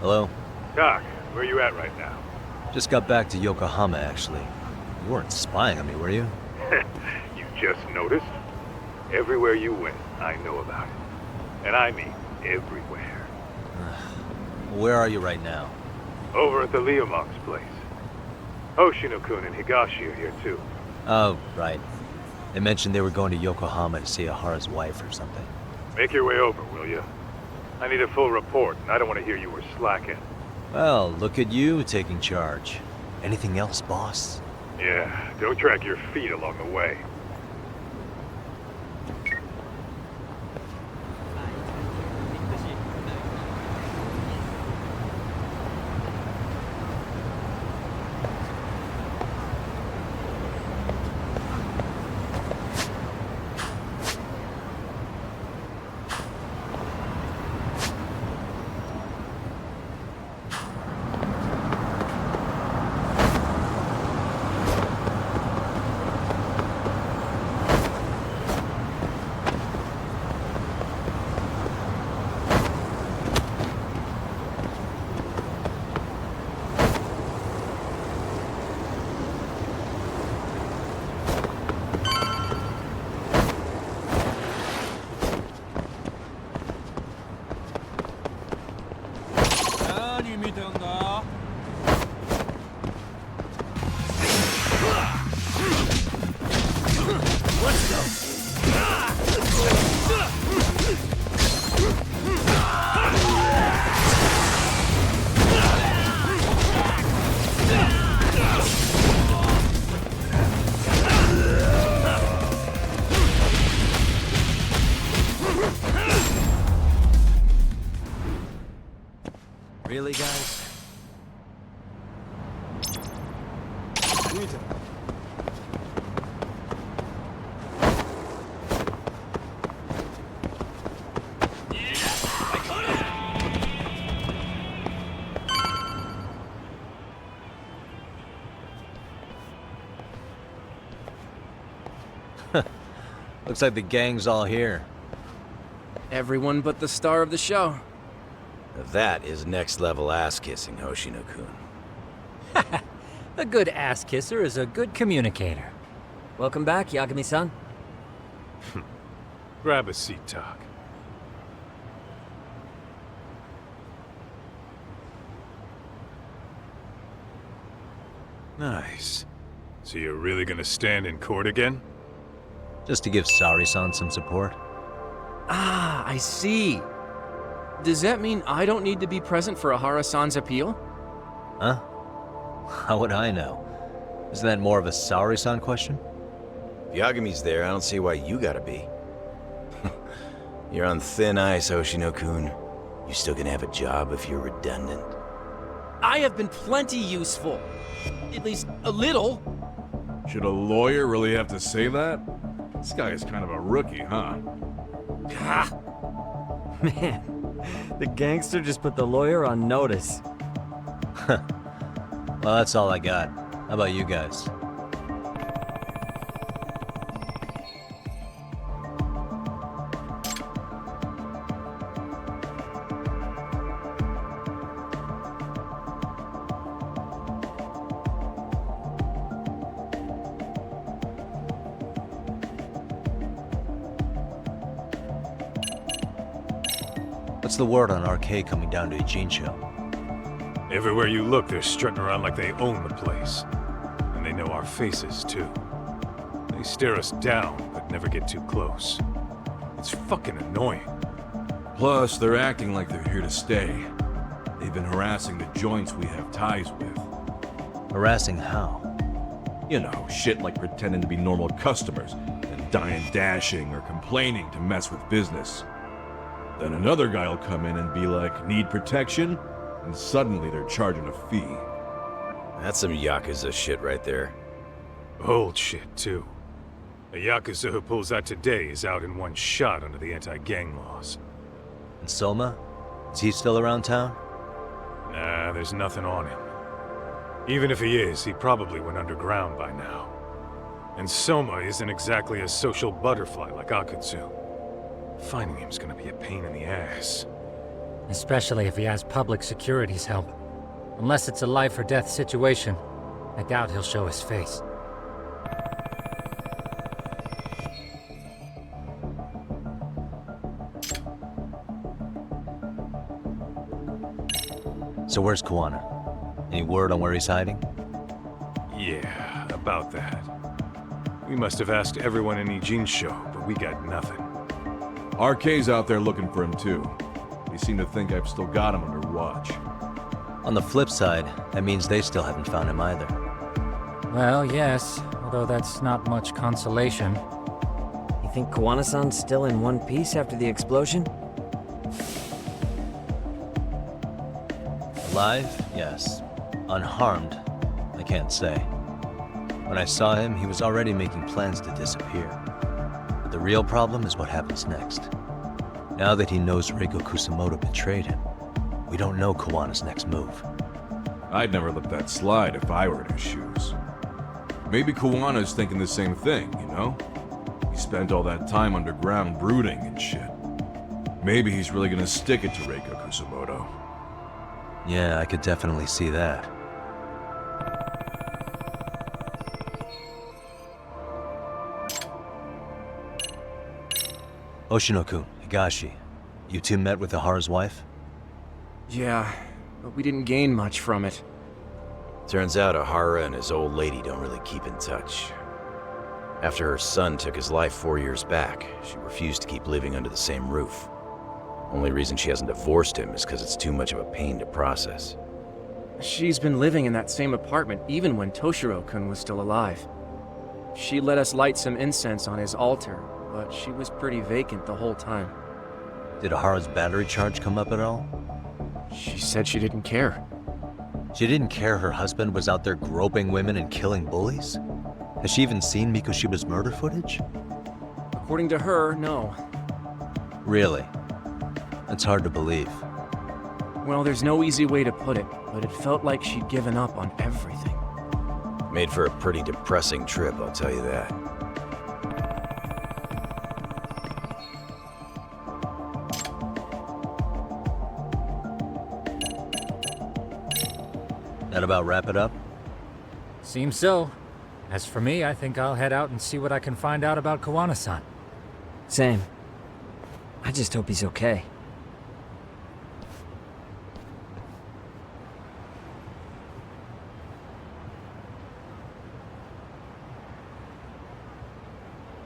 Hello? Doc, where you at right now? Just got back to Yokohama, actually. You weren't spying on me, were you? You just noticed? Everywhere you went, I know about it. And I mean everywhere. Where are you right now? Over at the Leomonk's place. Hoshino-kun and Higashi are here too. Oh, right. They mentioned they were going to Yokohama to see Ahara's wife or something. Make your way over, will you? I need a full report, and I don't want to hear you were slacking. Well, look at you taking charge. Anything else, boss? Yeah, don't drag your feet along the way. Really, guys? Looks like the gang's all here. Everyone but the star of the show. That is next-level ass-kissing, Hoshino-kun. A good ass kisser is a good communicator. Welcome back, Yagmi-san. Grab a seat, Doc. Nice. So you're really gonna stand in court again? Just to give Sari-san some support. Ah, I see. Does that mean I don't need to be present for Ahara-san's appeal? Huh? How would I know? Isn't that more of a Sari-san question? If Yagami's there, I don't see why you gotta be. You're on thin ice, Hoshino-kun. You still gonna have a job if you're redundant. I have been plenty useful. At least a little. Should a lawyer really have to say that? This guy is kind of a rookie, huh? Ah, Man, the gangster just put the lawyer on notice. Well, that's all I got. How about you guys? What's the word on RK coming down to Ijincho? Everywhere you look, they're strutting around like they own the place. And they know our faces, too. They stare us down, but never get too close. It's fucking annoying. Plus, they're acting like they're here to stay. They've been harassing the joints we have ties with. Harassing how? You know, shit like pretending to be normal customers and dying dashing or complaining to mess with business. Then another guy will come in and be like, need protection? And suddenly they're charging a fee. That's some Yakuza shit right there. Old shit, too. A Yakuza who pulls that today is out in one shot under the anti-gang laws. And Soma? Is he still around town? Nah, there's nothing on him. Even if he is, he probably went underground by now. And Soma isn't exactly a social butterfly like Akutsu. Finding him's gonna be a pain in the ass. Especially if he has public security's help. Unless it's a life or death situation, I doubt he'll show his face. So where's Koana? Any word on where he's hiding? Yeah, about that. We must have asked everyone in Ijincho, but we got nothing. RK's out there looking for him too. They seem to think I've still got him under watch. On the flip side, that means they still haven't found him either. Well, yes, although that's not much consolation. You think Koana-san's still in one piece after the explosion? Alive? Yes. Unharmed? I can't say. When I saw him, he was already making plans to disappear. But the real problem is what happens next. Now that he knows Reiko Kusamoto betrayed him, we don't know Kawana's next move. I'd never let that slide if I were in his shoes. Maybe Kawana's thinking the same thing, you know? He spent all that time underground brooding and shit. Maybe he's really gonna stick it to Reiko Kusamoto. Yeah, I could definitely see that. Oshino-kun, Higashi, you two met with Ahara's wife? Yeah, but we didn't gain much from it. Turns out Ahara and his old lady don't really keep in touch. After her son took his life 4 years back, she refused to keep living under the same roof. Only reason she hasn't divorced him is because it's too much of a pain to process. She's been living in that same apartment even when Toshiro-kun was still alive. She let us light some incense on his altar, but she was pretty vacant the whole time. Did Ahara's battery charge come up at all? She said she didn't care. She didn't care her husband was out there groping women and killing bullies? Has she even seen Mikoshiba's murder footage? According to her, no. Really? That's hard to believe. Well, there's no easy way to put it, but it felt like she'd given up on everything. Made for a pretty depressing trip, I'll tell you that. That about wrap it up? Seems so. As for me, I think I'll head out and see what I can find out about Koana-san. Same. I just hope he's okay.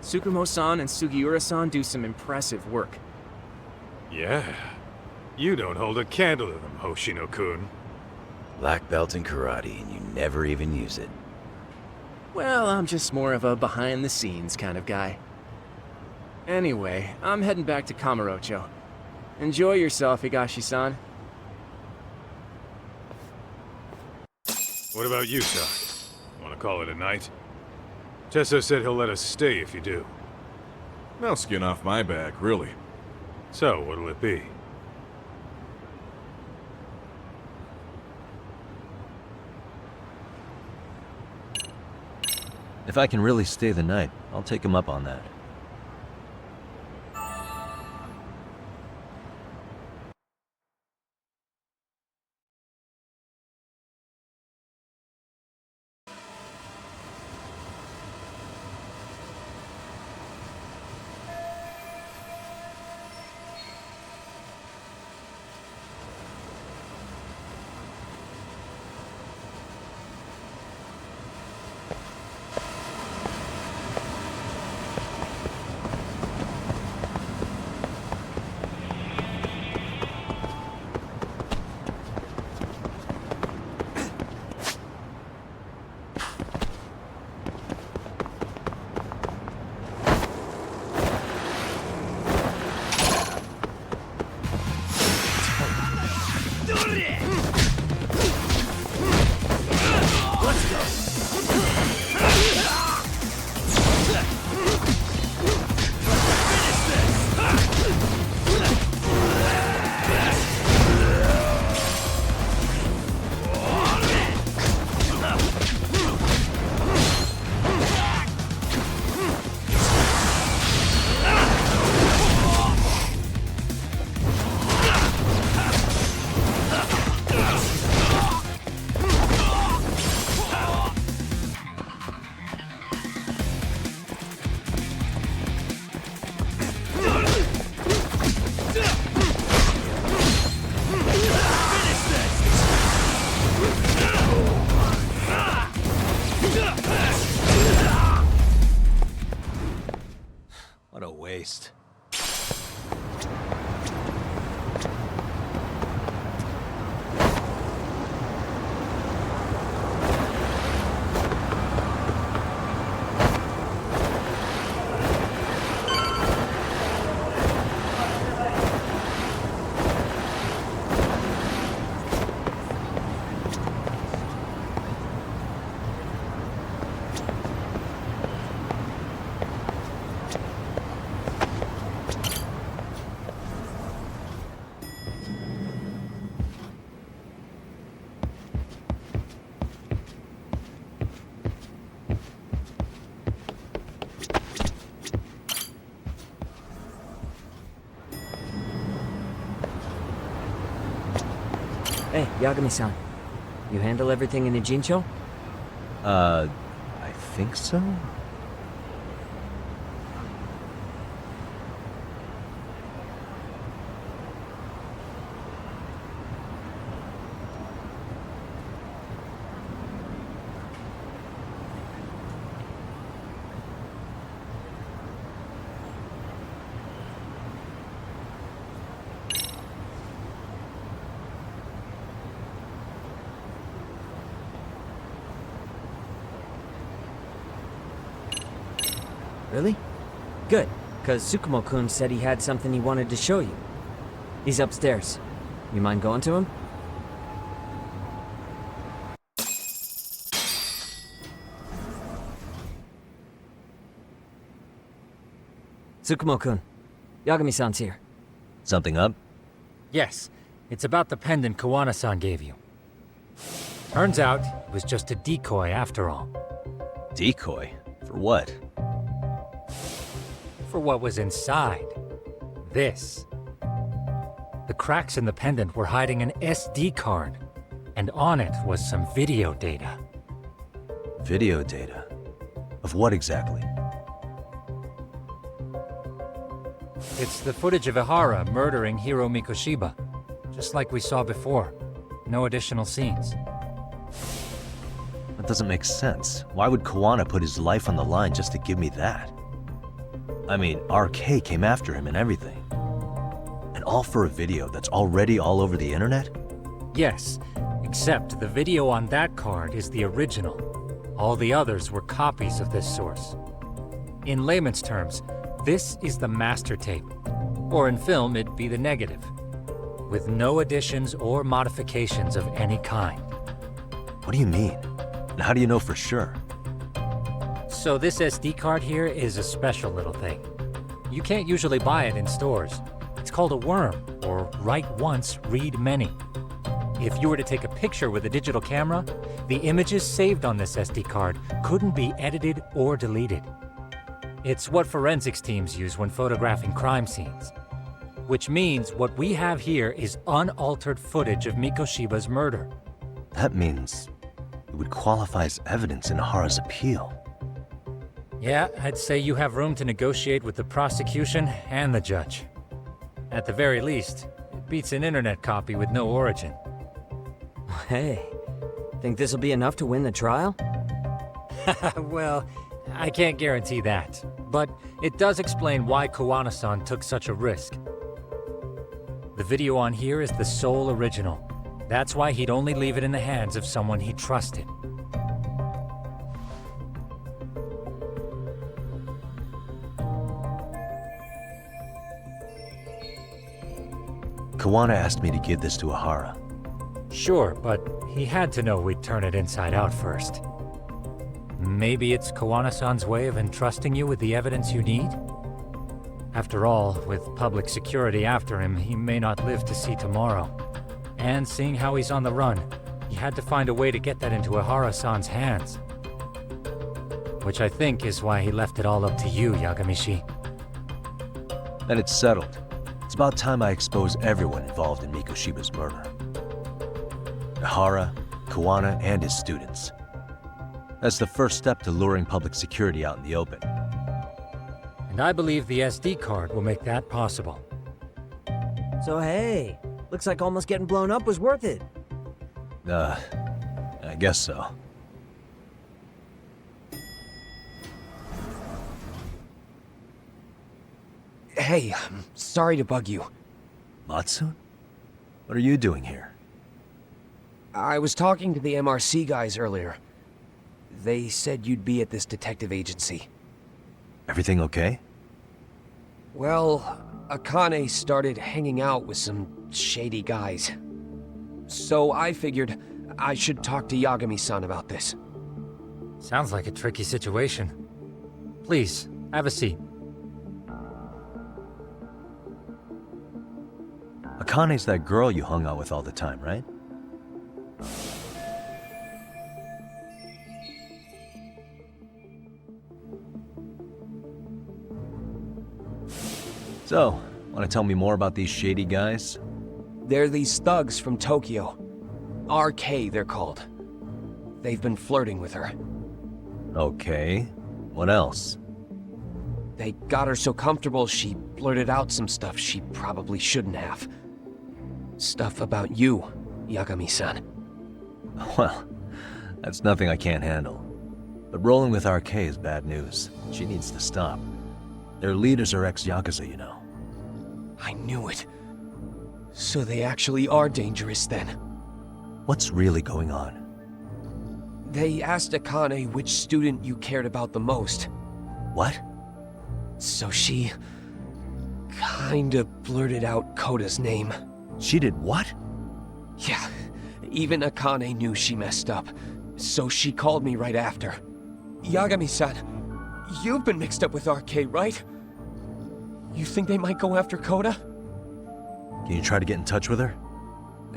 Tsukumo-san and Sugiura-san do some impressive work. Yeah. You don't hold a candle to them, Hoshino-kun. Black belt in karate, and you never even use it. Well, I'm just more of a behind-the-scenes kind of guy. Anyway, I'm heading back to Kamurocho. Enjoy yourself, Higashi-san. What about you, son? Want to call it a night? Tesso said he'll let us stay if you do. No skin off my back, really. So, what'll it be? If I can really stay the night, I'll take him up on that. Hey, Yagami-san. You handle everything in the Jincho? I think so? Really? Good, because Tsukumo-kun said he had something he wanted to show you. He's upstairs. You mind going to him? Tsukumo-kun, Yagami-san's here. Something up? Yes, it's about the pendant Kawana-san gave you. Turns out, it was just a decoy after all. Decoy? For what? For what was inside. This. The cracks in the pendant were hiding an SD card, and on it was some video data. Video data? Of what exactly? It's the footage of Ihara murdering Hiro Mikoshiba, just like we saw before. No additional scenes. That doesn't make sense. Why would Kawana put his life on the line just to give me that? I mean, RK came after him and everything. And all for a video that's already all over the internet? Yes, except the video on that card is the original. All the others were copies of this source. In layman's terms, this is the master tape. Or in film, it'd be the negative. With no additions or modifications of any kind. What do you mean? And how do you know for sure? So this SD card here is a special little thing. You can't usually buy it in stores. It's called a worm, or write once, read many. If you were to take a picture with a digital camera, the images saved on this SD card couldn't be edited or deleted. It's what forensics teams use when photographing crime scenes. Which means what we have here is unaltered footage of Mikoshiba's murder. That means it would qualify as evidence in Ihara's appeal. Yeah, I'd say you have room to negotiate with the prosecution and the judge. At the very least, it beats an internet copy with no origin. Hey, think this'll be enough to win the trial? Well, I can't guarantee that. But it does explain why Kawana-san took such a risk. The video on here is the sole original. That's why he'd only leave it in the hands of someone he trusted. Kawana asked me to give this to Ihara. Sure, but he had to know we'd turn it inside out first. Maybe it's Kawana-san's way of entrusting you with the evidence you need? After all, with public security after him, he may not live to see tomorrow. And seeing how he's on the run, he had to find a way to get that into Ihara-san's hands. Which I think is why he left it all up to you, Yagami-shi. Then it's settled. It's about time I expose everyone involved in Mikoshiba's murder. Ihara, Kawana, and his students. That's the first step to luring public security out in the open. And I believe the SD card will make that possible. So hey, looks like almost getting blown up was worth it. I guess so. Hey, I'm sorry to bug you. Matsu? What are you doing here? I was talking to the MRC guys earlier. They said you'd be at this detective agency. Everything okay? Well, Akane started hanging out with some shady guys. So I figured I should talk to Yagami-san about this. Sounds like a tricky situation. Please, have a seat. Akane's that girl you hung out with all the time, right? So, want to tell me more about these shady guys? They're these thugs from Tokyo. RK, they're called. They've been flirting with her. Okay. What else? They got her so comfortable she blurted out some stuff she probably shouldn't have. Stuff about you, Yagami-san. Well, that's nothing I can't handle. But rolling with RK is bad news. She needs to stop. Their leaders are ex-Yakuza, you know. I knew it. So they actually are dangerous then. What's really going on? They asked Akane which student you cared about the most. What? So she kinda blurted out Koda's name. She did what? Yeah, even Akane knew she messed up, so she called me right after. Yagami-san, you've been mixed up with RK, right? You think they might go after Koda? Can you try to get in touch with her?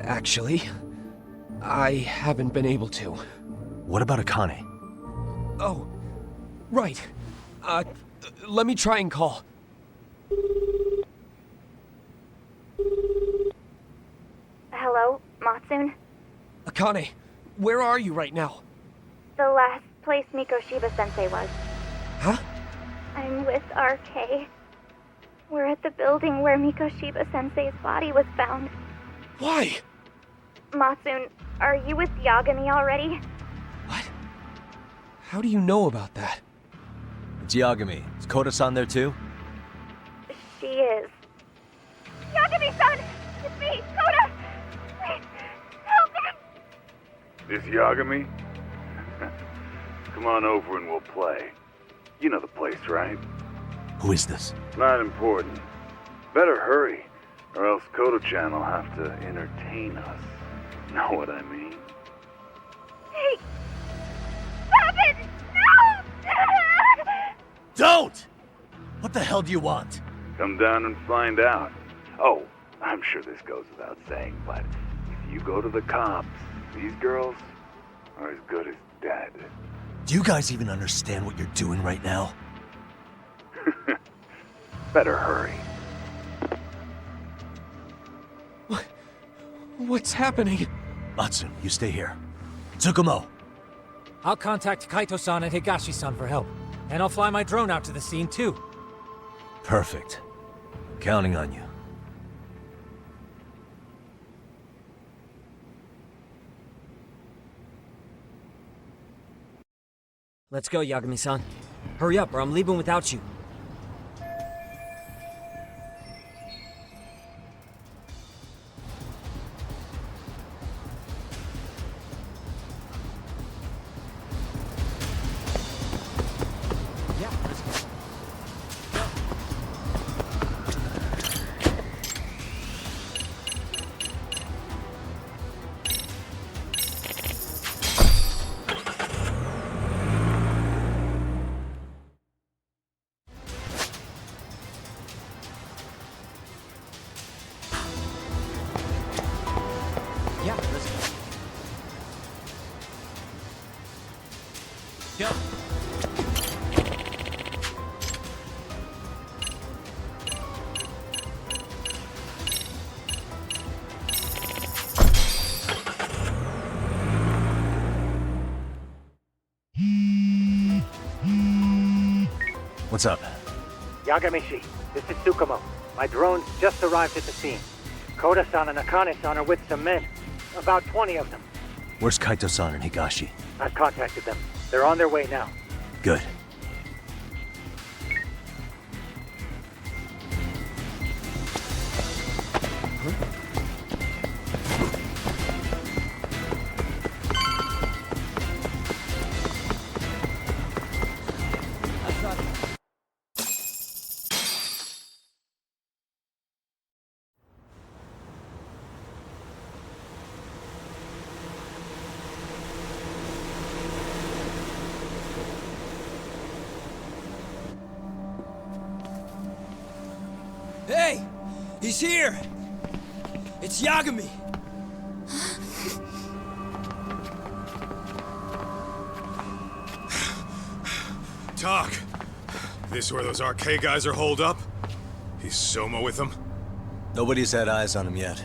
Actually, I haven't been able to. What about Akane? Oh, right. Let me try and call. Hello, Matsun? Akane, where are you right now? The last place Mikoshiba-sensei was. Huh? I'm with RK. We're at the building where Mikoshiba-sensei's body was found. Why? Matsun, are you with Yagami already? What? How do you know about that? It's Yagami. Is Koda-san there too? She is. Yagami-san! It's me, Koda! Please, help me! This Yagami? Come on over and we'll play. You know the place, right? Who is this? Not important. Better hurry, or else Koda-chan will have to entertain us. Know what I mean? Hey! Stop it! No! Don't! What the hell do you want? Come down and find out. Oh, I'm sure this goes without saying, but if you go to the cops, these girls are as good as dead. Do you guys even understand what you're doing right now? Better hurry. What's happening? Matsun, you stay here. Tsukumo! I'll contact Kaito-san and Higashi-san for help. And I'll fly my drone out to the scene, too. Perfect. Counting on you. Let's go, Yagami-san. Hurry up, or I'm leaving without you. Yeah, let's go. Yep. What's up? Yagami-shi, this is Tsukumo. My drones just arrived at the scene. Koda-san and Akane-san are with some men. About 20 of them. Where's Kaito-san and Higashi? I've contacted them. They're on their way now. Good. Hey! He's here! It's Yagami! Talk. This where those RK guys are holed up? He's Soma with them? Nobody's had eyes on him yet.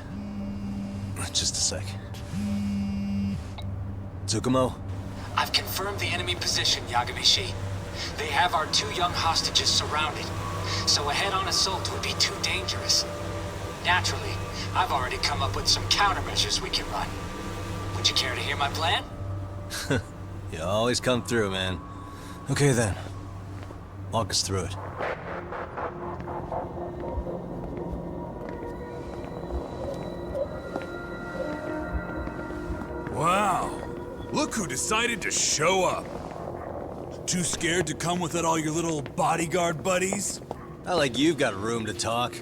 Just a sec. Tsukumo? I've confirmed the enemy position, Yagami. They have our 2 young hostages surrounded, so a head-on assault would be too dangerous. Naturally, I've already come up with some countermeasures we can run. Would you care to hear my plan? You always come through, man. Okay then. Walk us through it. Wow. Look who decided to show up. Too scared to come with all your little bodyguard buddies? Not like you've got room to talk.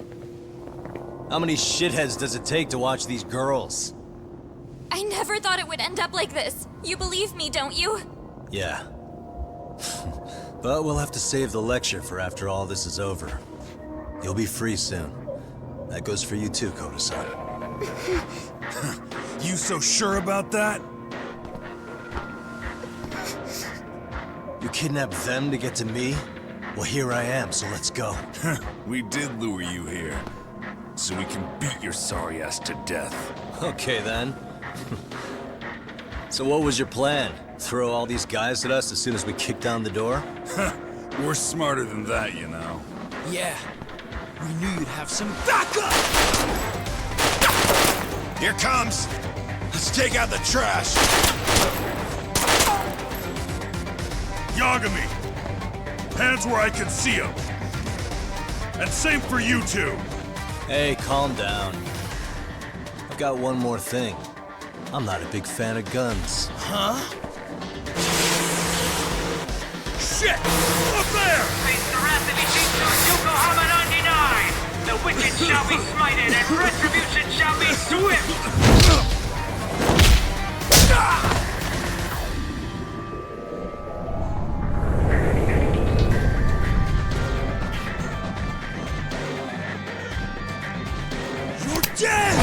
How many shitheads does it take to watch these girls? I never thought it would end up like this. You believe me, don't you? Yeah. But we'll have to save the lecture for after all this is over. You'll be free soon. That goes for you too, Koda-san. You so sure about that? You kidnapped them to get to me? Well, here I am, so let's go. We did lure you here, so we can beat your sorry ass to death. Okay then. So what was your plan? Throw all these guys at us as soon as we kick down the door? We're smarter than that, you know. Yeah. We knew you'd have some backup! Here comes! Let's take out the trash! Yagami! Hands where I can see them! And same for you two! Hey, calm down. I've got one more thing. I'm not a big fan of guns. Huh? Shit! Up there! Face the wrath of Ishizu Yokohama 99! The wicked shall be smited and retribution shall be swift! You're dead!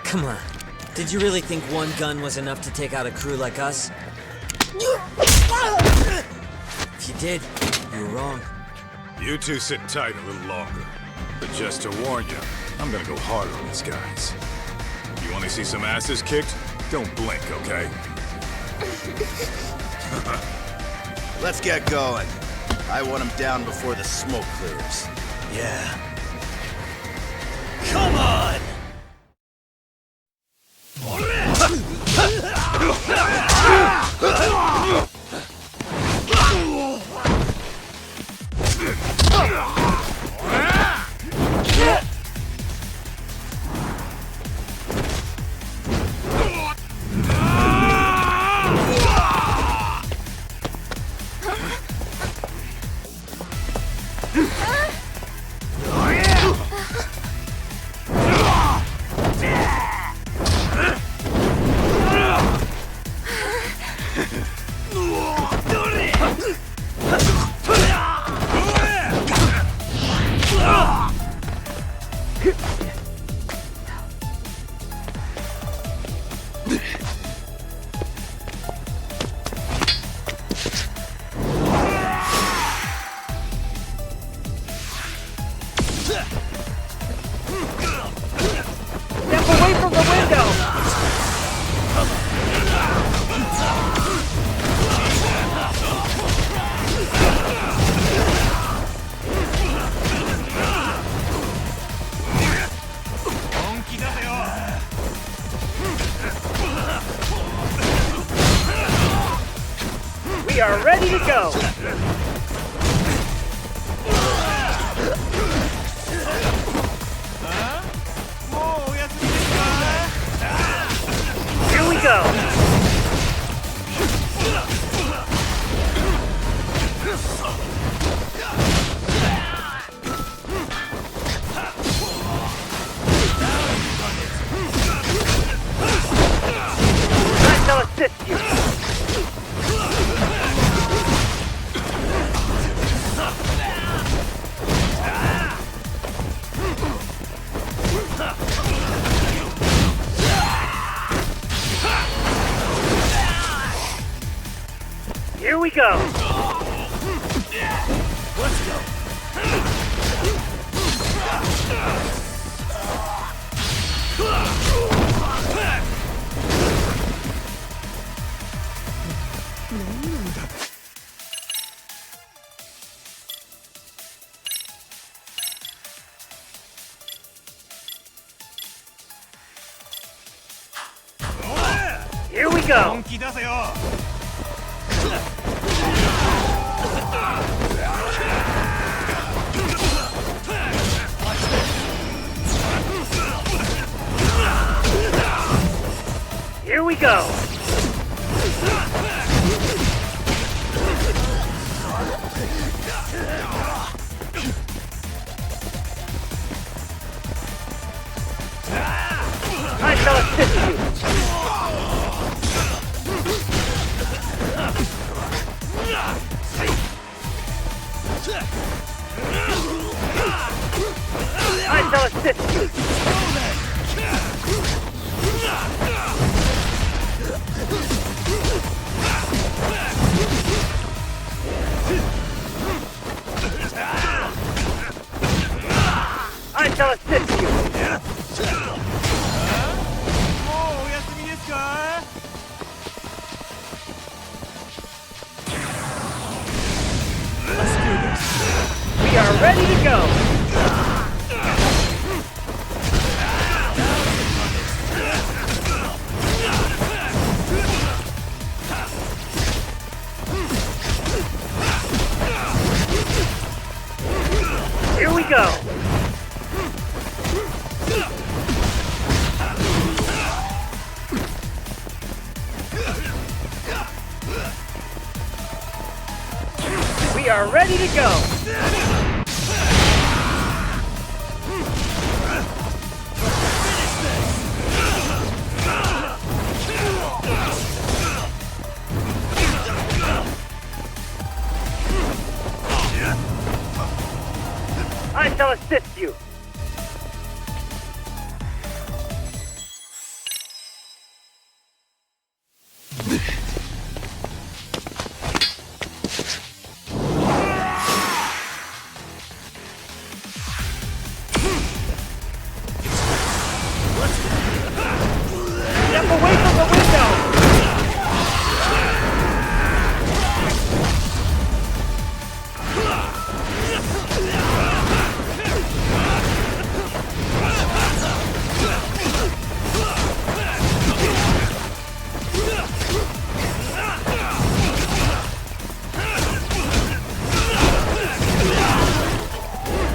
Come on. Did you really think one gun was enough to take out a crew like us? If you did, you were wrong. You two sit tight a little longer. But just to warn you, I'm gonna go harder on these guys. You wanna see some asses kicked? Don't blink, okay? Let's get going. I want him down before the smoke clears. Yeah. Come on! We are ready to go! Here we go! I shall assist you! Here we go! Let's go! go! Here we go! I shall assist you! I shall assist you! I shall assist you! Let's do this. We are ready to go! Here we go! We are ready to go! I shall assist you! Step away from the window!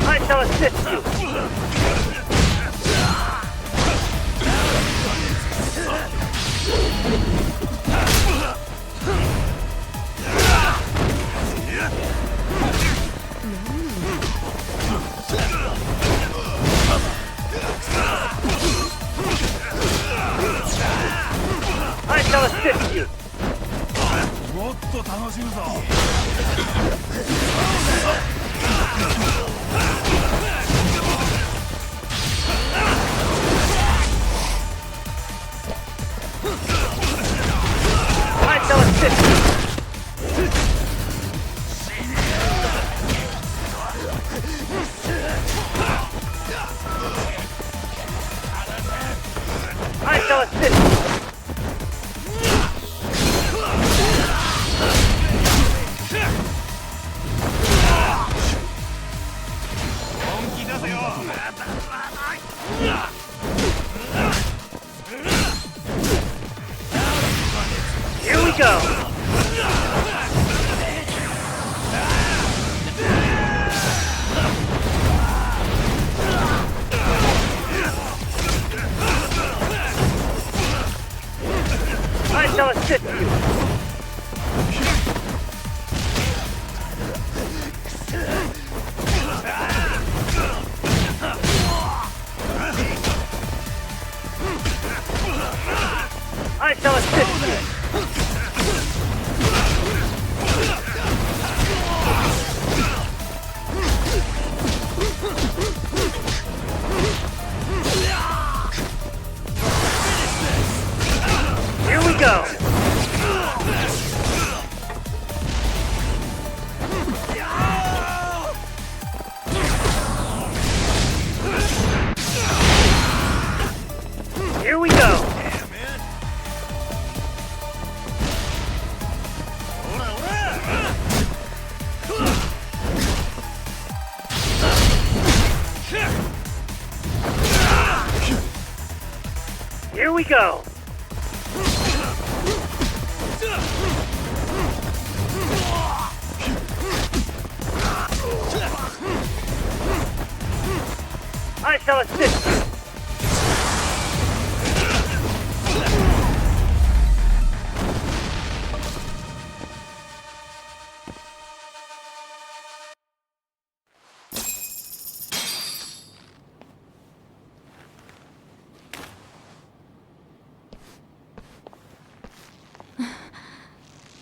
I shall assist you! I shall assist you! I shall assist you! I shall assist you! Here we go! I shall assist you! I shall assist you! Here we go! Here we go! Here we go! I shall assist you.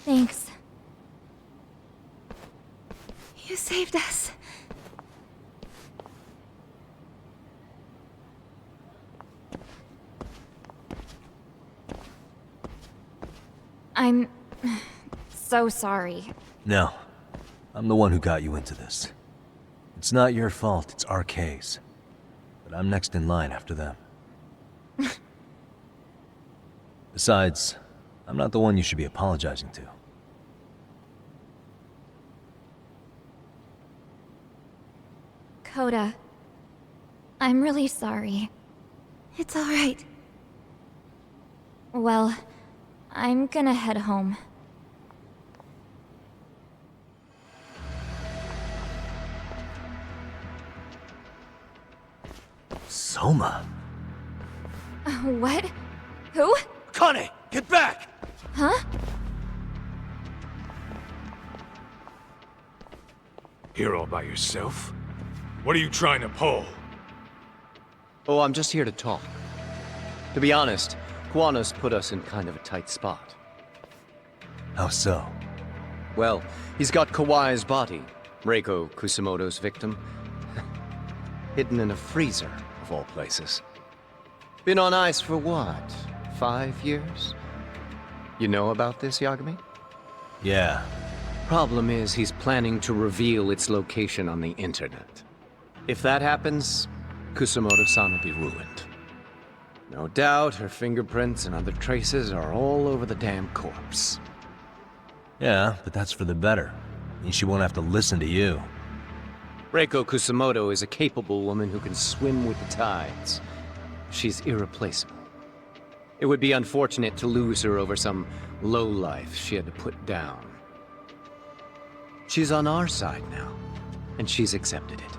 Thanks. You saved us. I'm so sorry. No. I'm the one who got you into this. It's not your fault, it's RK's. But I'm next in line after them. Besides, I'm not the one you should be apologizing to. Koda, I'm really sorry. It's all right. Well, I'm gonna head home. Soma? What? Who? Kane, get back! Huh? Here all by yourself? What are you trying to pull? Oh, I'm just here to talk. To be honest, Kuwano's put us in kind of a tight spot. How so? Well, he's got Kawai's body, Reiko Kusamoto's victim, hidden in a freezer, of all places. Been on ice for what, 5 years? You know about this, Yagmi? Yeah. Problem is, he's planning to reveal its location on the internet. If that happens, Kusamoto-san will be ruined. No doubt her fingerprints and other traces are all over the damn corpse. Yeah, but that's for the better. Means she won't have to listen to you. Reiko Kusamoto is a capable woman who can swim with the tides. She's irreplaceable. It would be unfortunate to lose her over some lowlife she had to put down. She's on our side now, and she's accepted it.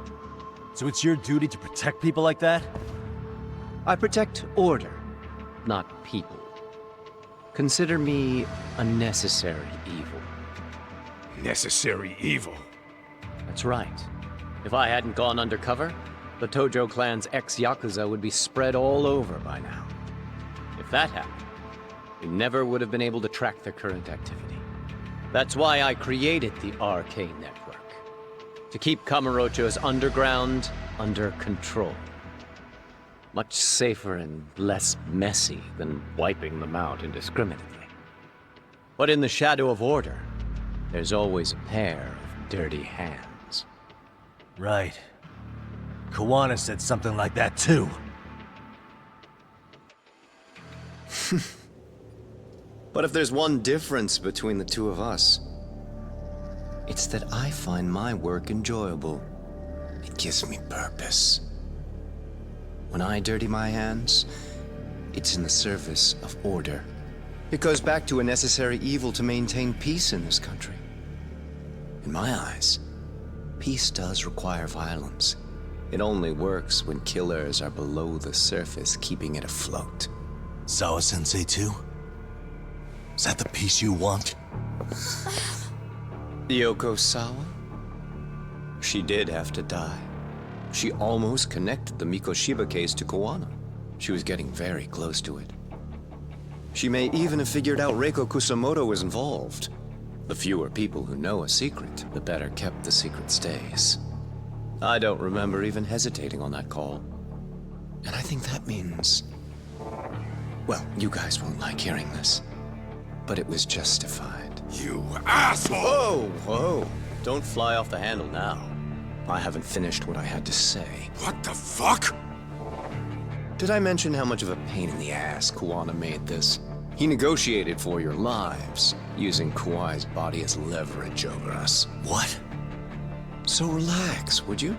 So it's your duty to protect people like that? I protect order, not people. Consider me a necessary evil. Necessary evil? That's right. If I hadn't gone undercover, the Tojo clan's ex-Yakuza would be spread all over by now. If that happened, we never would have been able to track their current activity. That's why I created the RK network. To keep Kamurocho's underground under control. Much safer and less messy than wiping them out indiscriminately. But in the shadow of order, there's always a pair of dirty hands. Right. Kawana said something like that too. But if there's one difference between the two of us, it's that I find my work enjoyable. It gives me purpose. When I dirty my hands, it's in the service of order. It goes back to a necessary evil to maintain peace in this country. In my eyes, peace does require violence. It only works when killers are below the surface, keeping it afloat. Sawa-sensei too? Is that the peace you want? Yoko Sawa? She did have to die. She almost connected the Mikoshiba case to Kowana. She was getting very close to it. She may even have figured out Reiko Kusamoto was involved. The fewer people who know a secret, the better kept the secret stays. I don't remember even hesitating on that call. And I think that means... well, you guys won't like hearing this. But it was justified. You asshole! Whoa, whoa. Don't fly off the handle now. I haven't finished what I had to say. What the fuck? Did I mention how much of a pain in the ass Kuwana made this? He negotiated for your lives, using Kawai's body as leverage over us. What? So relax, would you?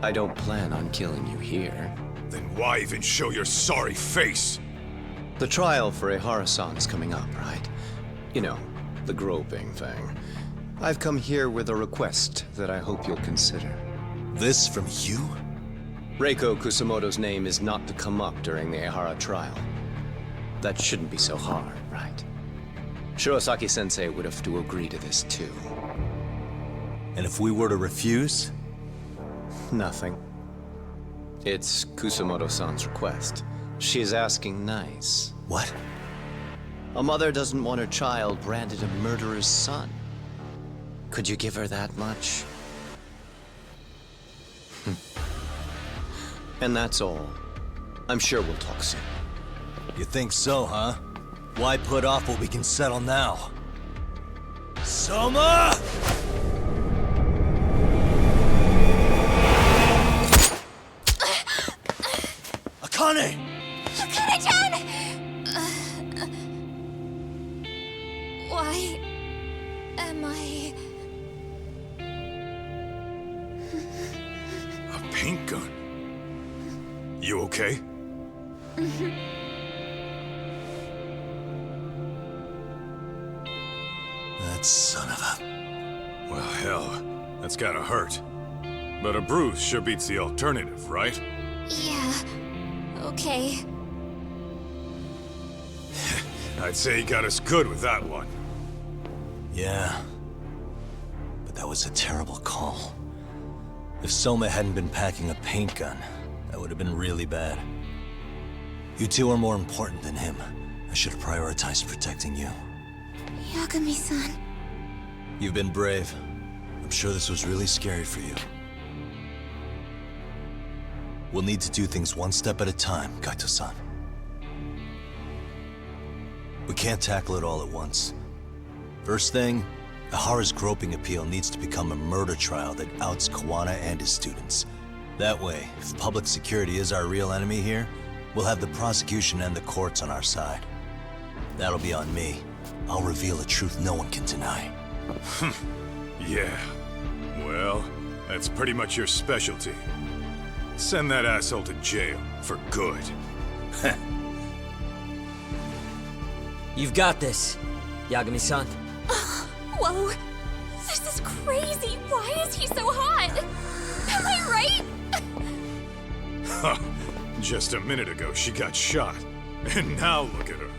I don't plan on killing you here. Then why even show your sorry face? The trial for Ehara-san is coming up, right? You know, the groping thing. I've come here with a request that I hope you'll consider. This from you? Reiko Kusamoto's name is not to come up during the Ehara trial. That shouldn't be so hard, right? Shirosaki-sensei would have to agree to this too. And if we were to refuse? Nothing. It's Kusamoto-san's request. She is asking nice. What? A mother doesn't want her child branded a murderer's son. Could you give her that much? And that's all. I'm sure we'll talk soon. You think so, huh? Why put off what we can settle now? Soma! Akane! Akane-chan! Why am I... A paint gun? You okay? That son of a... Well, hell, that's gotta hurt. But a bruise sure beats the alternative, right? Yeah. Okay. I'd say he got us good with that one. Yeah. But that was a terrible call. If Soma hadn't been packing a paint gun, that would have been really bad. You two are more important than him. I should have prioritized protecting you. Yagami-san. You've been brave. I'm sure this was really scary for you. We'll need to do things one step at a time, Kaito-san. We can't tackle it all at once. First thing, Ahara's groping appeal needs to become a murder trial that outs Kawana and his students. That way, if public security is our real enemy here, we'll have the prosecution and the courts on our side. That'll be on me. I'll reveal a truth no one can deny. Yeah. Well, that's pretty much your specialty. Send that asshole to jail, for good. You've got this, Yagami-san. Whoa. This is crazy. Why is he so hot? Am I right? Huh. Just a minute ago, she got shot. And now look at her.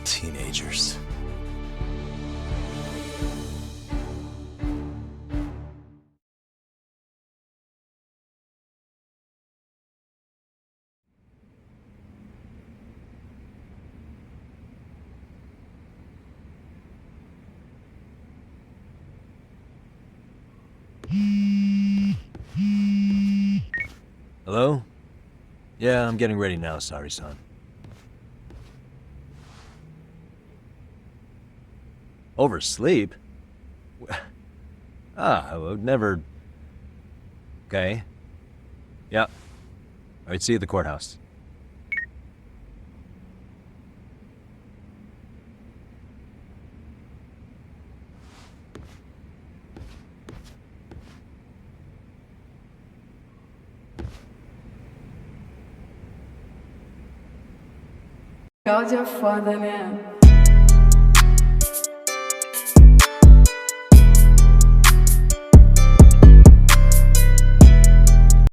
Teenagers. Hello? Yeah, I'm getting ready now, Sari-san. Oversleep? I would never... Okay. Yeah. Alright, see you at the courthouse. Called your father now.